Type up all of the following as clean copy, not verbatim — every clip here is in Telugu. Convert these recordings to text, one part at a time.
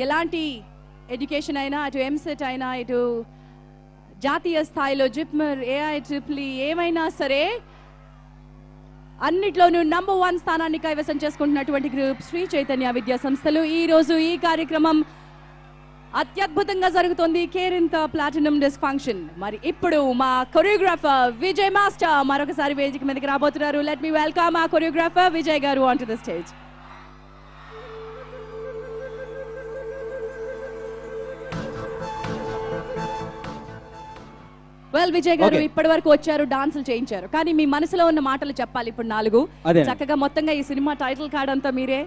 ఎలాంటి ఎడ్యుకేషన్ అయినా, అటు ఎంసెట్ అయినా, ఇటు జాతీయ స్థాయిలో జిప్మర్, AIEEE ఏమైనా సరే అన్నిట్లోనూ నంబర్ 1 స్థానాన్ని కైవసం చేసుకుంటున్నటువంటి గ్రూప్ శ్రీ చైతన్య విద్యా సంస్థలు. ఈ రోజు ఈ కార్యక్రమం అత్యద్భుతంగా జరుగుతోంది, కేరింత ప్లాటినం డిస్క్ ఫంక్షన్. మరి ఇప్పుడు మా కొరియోగ్రాఫర్ విజయ్ మాస్టర్ మరొకసారి వేదిక మీదకి రాబోతున్నారు. లెట్ మీ వెల్కమ్ మా కొరియోగ్రాఫర్ విజయ్ గారు on to the stage. Well Vijay గారు, ఇప్పటి వరకు వచ్చారు, డాన్సులు చేయించారు, కానీ మీ మనసులో ఉన్న మాటలు చెప్పాలి ఇప్పుడు 4. చక్కగా మొత్తంగా ఈ సినిమా టైటిల్ కార్డ్ అంతా మీరే,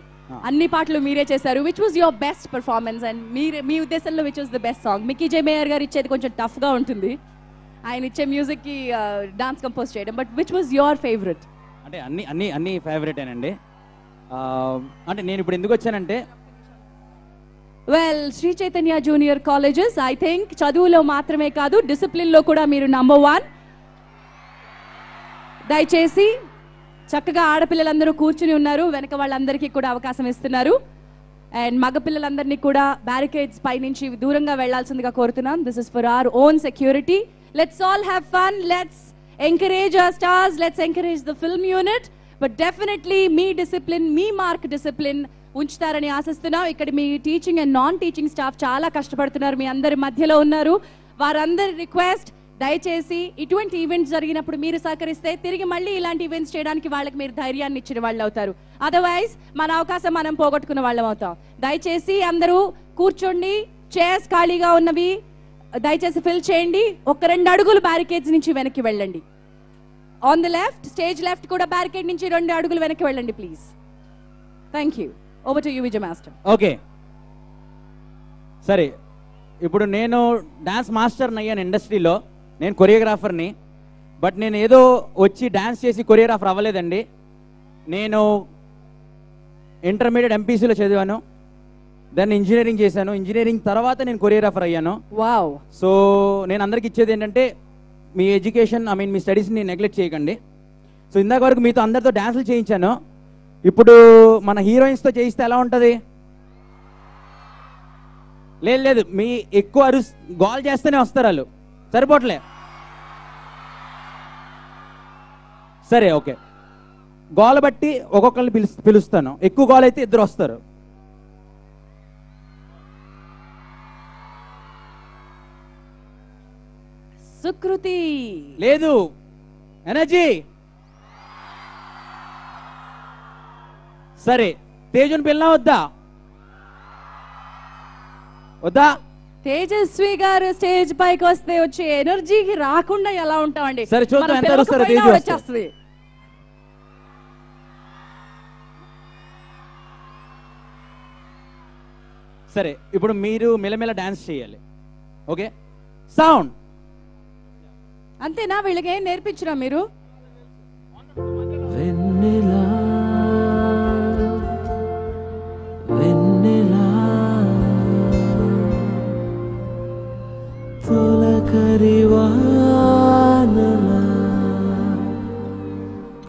అన్ని పాటలు మీరే చేశారు. Which was your best performance and మీ ఉద్దేశంలో which was the best song? Mickey J Meyer గారు ఇచ్చేది కొంచెం టఫ్ గా ఉంటుంది, ఆయన ఇచ్చే మ్యూజిక్ కి డాన్స్ కంపోజ్ చేయడం, but which was your favourite? అంటే అన్ని ఫేవరెట్ ఏనండి. అంటే నేను ఇప్పుడు ఎందుకు వచ్చానంటే, well Sri Chaitanya junior colleges I think చదువులో మాత్రమే కాదు డిసిప్లిన్ లో కూడా మీరు నంబర్ 1. దయచేసి చక్కగా ఆడపిల్లలందరూ కూర్చుని ఉన్నారు, వెనక వాళ్ళందరికీ కూడా అవకాశం ఇస్తున్నారు. అండ్ మగపిల్లలందరినీ కూడా బ్యారికేడ్స్ పై నుంచి దూరంగా వెళ్లాల్సిందిగా కోరుతున్నాం. This is for our own security. Let's all have fun, let's encourage our stars, let's encourage the film unit. But definitely మీ డిసిప్లిన్, మీ మార్క్ డిసిప్లిన్ ఉంచుతారని ఆశిస్తున్నాం. ఇక్కడ మీ teaching and non teaching staff చాలా కష్టపడుతున్నారు, మీ అందరి మధ్యలో ఉన్నారు. వారందరి రిక్వెస్ట్, దయచేసి ఇటువంటి ఈవెంట్స్ జరిగినప్పుడు మీరు సహకరిస్తే తిరిగి మళ్ళీ ఇలాంటి ఈవెంట్స్ చేయడానికి వాళ్ళకి మీరు ధైర్యాన్ని ఇచ్చిన వాళ్ళు అవుతారు. అదర్వైజ్ మన అవకాశం మనం పోగొట్టుకున్న వాళ్ళం అవుతాం. దయచేసి అందరూ కూర్చోండి, చైర్స్ ఖాళీగా ఉన్నవి దయచేసి ఫిల్ చేయండి. ఒక 2 అడుగులు బ్యారికేడ్స్ నుంచి వెనక్కి వెళ్ళండి. On the left, stage left కూడా బ్యారికేడ్ నుంచి 2 అడుగులు వెనక్కి వెళ్ళండి please. Thank you. Over to you Vijay master. Okay సరే, ఇప్పుడు నేను డాన్స్ మాస్టర్ని అయ్యాను ఇండస్ట్రీలో, నేను కొరియోగ్రాఫర్ని. బట్ నేను ఏదో వచ్చి డాన్స్ చేసి కొరియోగ్రాఫర్ అవ్వలేదండి. నేను ఇంటర్మీడియట్ MPCలో చదివాను, దాన్ని ఇంజనీరింగ్ చేశాను. ఇంజనీరింగ్ తర్వాత నేను కొరియోగ్రాఫర్ అయ్యాను. వావ్. సో నేను అందరికి ఇచ్చేది ఏంటంటే, మీ ఎడ్యుకేషన్ మీ స్టడీస్ని నెగ్లెక్ట్ చేయకండి. సో ఇందాక వరకు మీతో అందరితో డాన్సులు చేయించాను, ఇప్పుడు మన హీరోయిన్స్తో చేయిస్తే ఎలా ఉంటుంది? లేదు, మీ ఎక్కువ గోల్ చేస్తేనే వస్తారు వాళ్ళు, సరిపోట్లే. సరే ఓకే, గోల్ బట్టి ఒక్కొక్కరిని పిలుస్తాను. ఎక్కువ గోల్ అయితే 2 వస్తారు. సుకృతి లేదు, ఎనర్జీ. సరే, తేజుని పిల్ల వద్దా? తేజస్వి గారు స్టేజ్ పైకి వస్తే వచ్చే ఎనర్జీకి రాకుండా ఎలా ఉంటామండి? సరే చూద్దాం ఎంత వస్తారో. తేజు వచ్చేస్తుంది. సరే, ఇప్పుడు మీరు మెల్లమెల్ల డాన్స్ చేయాలి. Okay, sound. అంతేనా? వీళ్ళకి ఏం నేర్పించరా మీరు?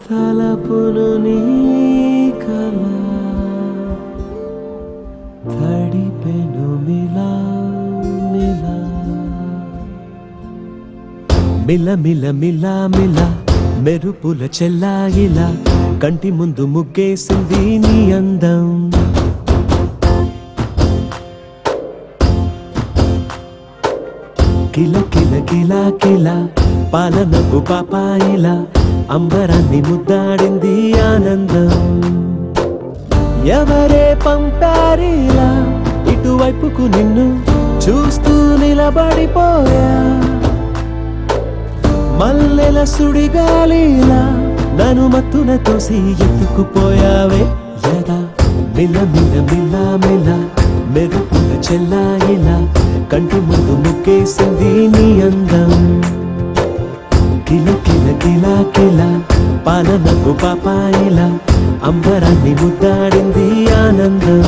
తలపులు నీ కల తడిపెను మిలా మిలా మిల మిల మిలా మిలా మెరుపుల చెల్లాయిలా కంటి ముందు ముగ్గేసింది నీ అందం. కిల కిల కిల కిల పాలనపు పాపాయిలా అంబరాన్ని ముద్దాడింది ఆనందం. ఎవరే పంపారిలా ఇటువైపుకు నిన్ను చూస్తూ నిలబడిపోయా. మల్లెల సుడిగాలిలా నన్ను మత్తున తోసి ఎత్తుకుపోయావే. యదా మిల మిల మిల మిల మెరుపుల చెల్లాయిలా కంటి ముందు ముక్కేసింది నీ అందం. కిల కిల కిల కిల పాలనకు పాపాయిలా అంబరాన్ని ముద్దాడింది ఆనందం.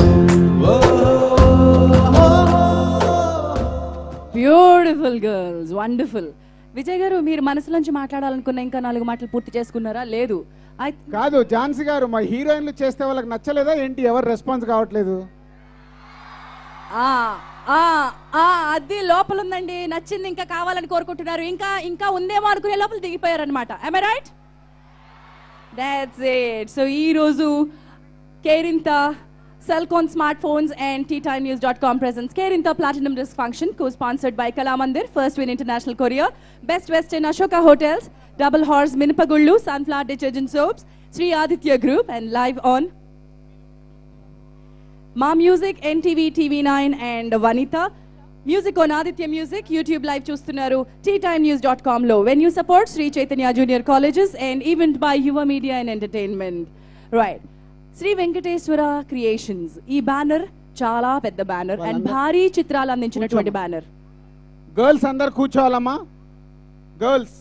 Beautiful girls, wonderful. విజయ్ గారు, మీరు మనసులోంచి మాట్లాడాలనుకున్న ఇంకా 4 మాటలు పూర్తి చేసుకున్నారా? లేదు కాదు ఝాన్సీ గారు, మా హీరోయిన్లు చేస్తే వాళ్ళకి నచ్చలేదా ఏంటి? ఎవరు రెస్పాన్స్ కావట్లేదు? అది లోపల ఉందండి, నచ్చింది ఇంకా కావాలని కోరుకుంటున్నారు, ఇంకా ఇంకా ఉందేమో అనుకునే లోపల దిగిపోయారు అనమాట. am I right? That's it. So ఈ రోజు Kerintha Cellcon Smartphones and TeaTimeNews.com presents Kerinta Platinum Disc Function, co-sponsored by Kalamandir, First Win International Courier, Best Western Ashoka Hotels, Double Horse Minipagullu, Sunflower Detergent Soaps, Sri Aditya Group, and live on Ma Music, NTV, TV9 and Vanita. Music on Aditya Music, YouTube live చూస్తున్నారు TeaTimeNews.com లో. When you support Sri Chaitanya Junior Colleges and event by Yuva Media and Entertainment. Right. Sri Venkateswara creations ఈ బ్యానర్ చాలా పెద్ద బ్యానర్ అండ్ భారీ చిత్రాలు అందించినటువంటి బ్యానర్. గర్ల్స్ అందరు కూర్చోవాలమ్మా. గర్ల్స్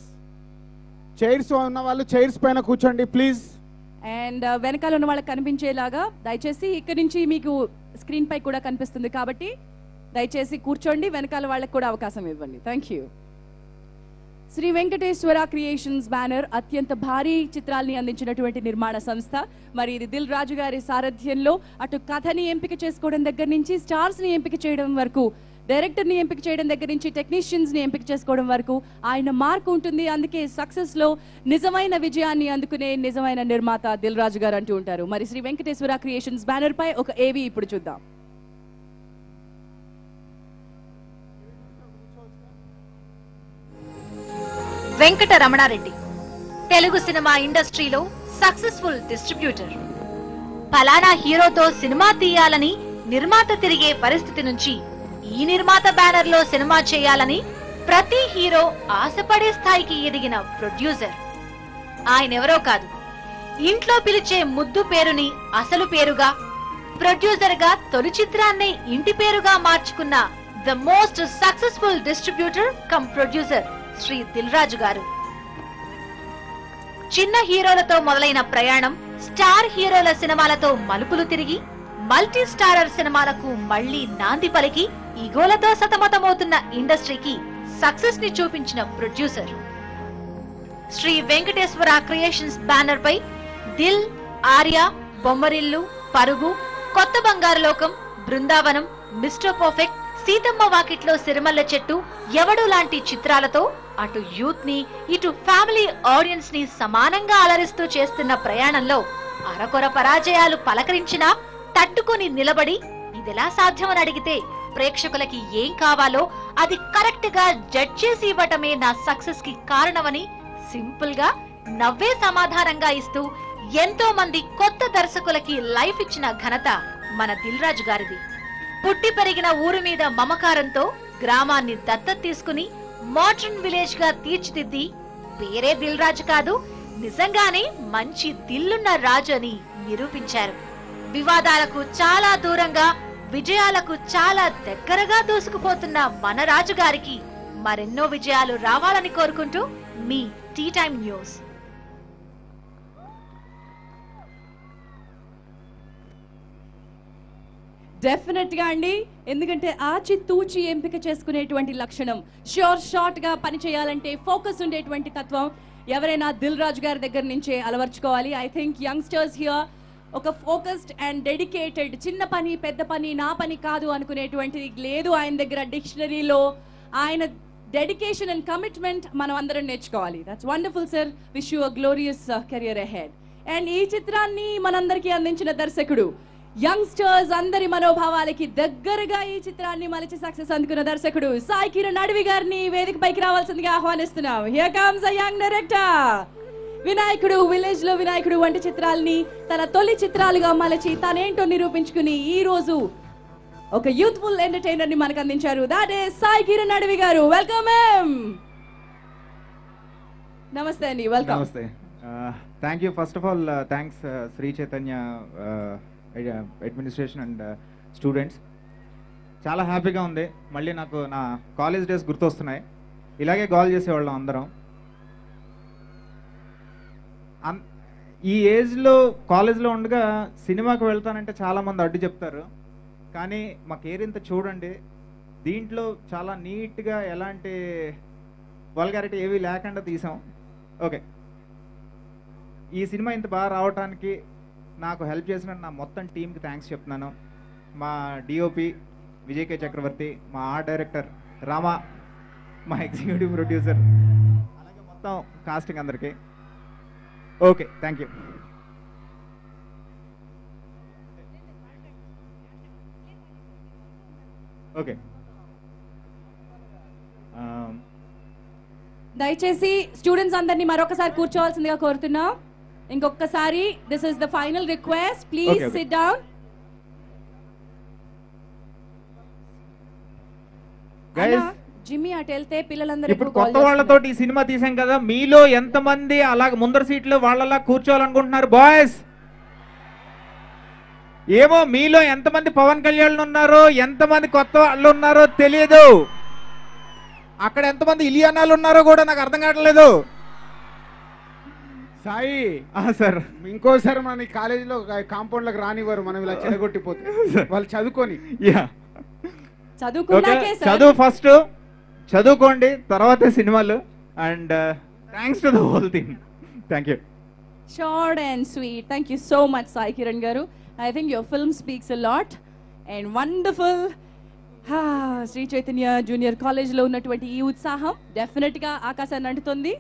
చైర్స్ ఉన్న వాళ్ళు చైర్స్ పైన కూర్చోండి ప్లీజ్. అండ్ వెనకాల ఉన్న వాళ్ళకి కనిపించేలాగా దయచేసి ఇక్కడి నుంచి మీకు స్క్రీన్ పై కూడా కనిపిస్తుంది కాబట్టి దయచేసి కూర్చోండి, వెనకాల వాళ్ళకి కూడా అవకాశం ఇవ్వండి. Thank you. Sri Venkateswara creations banner అత్యంత భారీ చిత్రాల్ని అందించినటువంటి నిర్మాణ సంస్థ. మరి ఇది దిల్ రాజు గారి సారథ్యంలో అటు కథని ఎంపిక చేసుకోవడం దగ్గర నుంచి స్టార్స్ ని ఎంపిక చేయడం వరకు, డైరెక్టర్ ని ఎంపిక చేయడం దగ్గర నుంచి టెక్నీషియన్స్ ని ఎంపిక చేసుకోవడం వరకు ఆయన మార్క్ ఉంటుంది. అందుకే సక్సెస్ లో నిజమైన విజయాన్ని అందుకునే నిజమైన నిర్మాత దిల్ రాజు గారు అంటూ ఉంటారు. మరి శ్రీ వెంకటేశ్వర క్రియేషన్స్ బ్యానర్ పై ఒక ఏవి ఇప్పుడు చూద్దాం. వెంకట రమణారెడ్డి తెలుగు సినిమా ఇండస్ట్రీలో సక్సెస్ఫుల్ డిస్ట్రిబ్యూటర్. ఫలానా హీరోతో సినిమా తీయాలని నిర్మాత తిరిగే పరిస్థితి నుంచి ఈ నిర్మాత బ్యానర్ లో సినిమా చేయాలని ప్రతి హీరో ఆశపడే స్థాయికి ఎదిగిన ప్రొడ్యూసర్. ఆయనెవరో కాదు, ఇంట్లో పిలిచే ముద్దు పేరుని అసలు పేరుగా, ప్రొడ్యూసర్ గా తొలి చిత్రాన్నే ఇంటి పేరుగా మార్చుకున్న the most successful distributor cum producer Shri Dil Raju గారు. చిన్న హీరోలతో మొదలైన ప్రయాణం స్టార్ హీరోల సినిమాలతో మలుపులు తిరిగి మల్టీ స్టారర్ సినిమాలకు మళ్లీ నాంది పలికి ఈగోలతో సతమతమవుతున్న ఇండస్ట్రీకి సక్సెస్ ని చూపించిన producer. Shri Venkateswara creations banner పై దిల్, ఆర్య, బొమ్మరిల్లు, పరుగు, కొత్త బంగారు లోకం, బృందావనం, మిస్టర్ పర్ఫెక్ట్, సీతమ్మ వాకిట్లో సిరిమల్ల చెట్టు, ఎవడు లాంటి చిత్రాలతో అటు యూత్ ని ఇటు ఫ్యామిలీ ఆడియన్స్ ని సమానంగా అలరిస్తూ చేస్తున్న ప్రయాణంలో అరకొర పరాజయాలు పలకరించినా తట్టుకుని నిలబడి ఇదెలా సాధ్యమని అడిగితే ప్రేక్షకులకి ఏం కావాలో అది కరెక్ట్ గా జడ్జ్ చేసి ఇవ్వటమే నా సక్సెస్ కి కారణమని సింపుల్ గా నవ్వే సమాధానంగా ఇస్తూ ఎంతో మంది కొత్త దర్శకులకి లైఫ్ ఇచ్చిన ఘనత మన దిల్ రాజు గారిది. పుట్టి పెరిగిన ఊరు మీద మమకారంతో గ్రామాన్ని దత్తత తీసుకుని మోడర్న్ విలేజ్ గా తీర్చిదిద్ది పేరే దిల్ రాజు కాదు, నిజంగానే మంచి దిల్లున్న రాజు అని నిరూపించారు. వివాదాలకు చాలా దూరంగా విజయాలకు చాలా దగ్గరగా దూసుకుపోతున్న మన రాజు గారికి మరెన్నో విజయాలు రావాలని కోరుకుంటూ మీ టీ టైమ్ న్యూస్. డెఫినెట్ గా అండి, ఎందుకంటే ఆచితూచి ఎంపిక చేసుకునేటువంటి లక్షణం, షోర్ షార్ట్ గా పని చేయాలంటే ఫోకస్ ఉండేటువంటి తత్వం ఎవరైనా దిల్ రాజు గారి దగ్గర నుంచే అలవర్చుకోవాలి. ఐ థింక్ యంగ్స్టర్స్ హియర్ ఒక ఫోకస్డ్ అండ్ డెడికేటెడ్, చిన్న పని పెద్ద పని నా పని కాదు అనుకునేటువంటిది లేదు ఆయన దగ్గర. డిక్షనరీలో ఆయన డెడికేషన్ అండ్ కమిట్మెంట్ మనం అందరం నేర్చుకోవాలి. That's wonderful sir, wish you a glorious career ahead. And ఈ చిత్రాన్ని మనందరికీ అందించిన దర్శకుడు, యంగ్స్టర్స్ అందరి మనోభావాలకి దగ్గరగా ఈ చిత్రాన్ని మలిచి సక్సెస్ అందుకున్న దర్శకుడు సాయి కిరణ్ అడవి గారిని వేదిక పైకి రావాల్సిందిగా ఆహ్వానిస్తున్నాం. Here comes a young director. వినాయకుడు, విలేజ్ లో వినాయకుడు వంటి చిత్రాల్ని తన తొలి చిత్రాలుగా మలచి తనేంటో నిరూపించుకుని ఈ రోజు ఒక యూత్ఫుల్ ఎంటర్టైనర్ ని మనకు అందించారు. దట్ ఇస్ సాయి కిరణ్ అడవి గారు. Welcome him. నమస్తే అండి, వెల్కమ్. నమస్తే. Thank you. First of all thanks Sri Chaitanya administration and students. చాలా హ్యాపీగా ఉంది. మళ్ళీ నాకు నా కాలేజ్ డేస్ గుర్తొస్తున్నాయి. ఇలాగే కాల్ చేసేవాళ్ళం అందరం. ఈ ఏజ్లో కాలేజ్లో ఉండగా సినిమాకి వెళ్తానంటే చాలామంది అడ్డు చెప్తారు. కానీ మా కేరింత చూడండి, దీంట్లో చాలా నీట్గా ఎలాంటి వల్గారిటీ ఏవి లేకుండా తీసాం. ఓకే, ఈ సినిమా ఇంత బాగా రావడానికి నాకు హెల్ప్ చేసిన నా మొత్తం టీంకి థ్యాంక్స్ చెప్తున్నాను. మా డిఓపి విజయ్ కే చక్రవర్తి, మా ఆర్ట్ డైరెక్టర్ రామా, మా ఎగ్జిక్యూటివ్ ప్రొడ్యూసర్, అలాగే మొత్తం కాస్టింగ్ అందరికీ. Okay, thank you. ఓకే, దయచేసి స్టూడెంట్స్ అందరినీ మరొకసారి కూర్చోవాల్సిందిగా కోరుతున్నా. ఇంకొకసారి this is the final request, please Okay, okay. SIT down. Guys, జిమ్మి అటు వెళ్తే పిల్లలందరూ ఇప్పుడు ఎక్కువ కొత్త call వాళ్ళతో ఈ సినిమా తీసాం కదా, మీలో ఎంతమంది అలాగ ముందర సీట్లో వాళ్ళలా కూర్చోవాలనుకుంటున్నారు బాయ్స్? ఏమో మీలో ఎంతమంది పవన్ కళ్యాణ్ ఉన్నారో, ఎంతమంది కొత్త వాళ్ళు ఉన్నారో తెలియదు. అక్కడ ఎంతమంది ఇలియానాలు ఉన్నారో కూడా నాకు అర్థం కావట్లేదు. సాయి సార్, ఇంకోసారి మన ఈ కాలేజీలో కాంపౌండ్ లకు రానివ్వరు మనం ఇలా చెడగొట్టిపోతే. వాళ్ళు చదువుకొని యా, చదువుకున్నాకే సార్. చదువు ఫస్ట్, చదువుకోండి, తర్వాతే సినిమాలు. And thanks to the whole thing. Thank you. Short and sweet. Thank you so much, Sai Kiran garu. I think your film speaks a lot and wonderful. Sri Chaitanya junior college లో ఉన్నటువంటి ఈ ఉత్సాహం డెఫినెట్ గా ఆకాశాన్ని అంటుతుంది.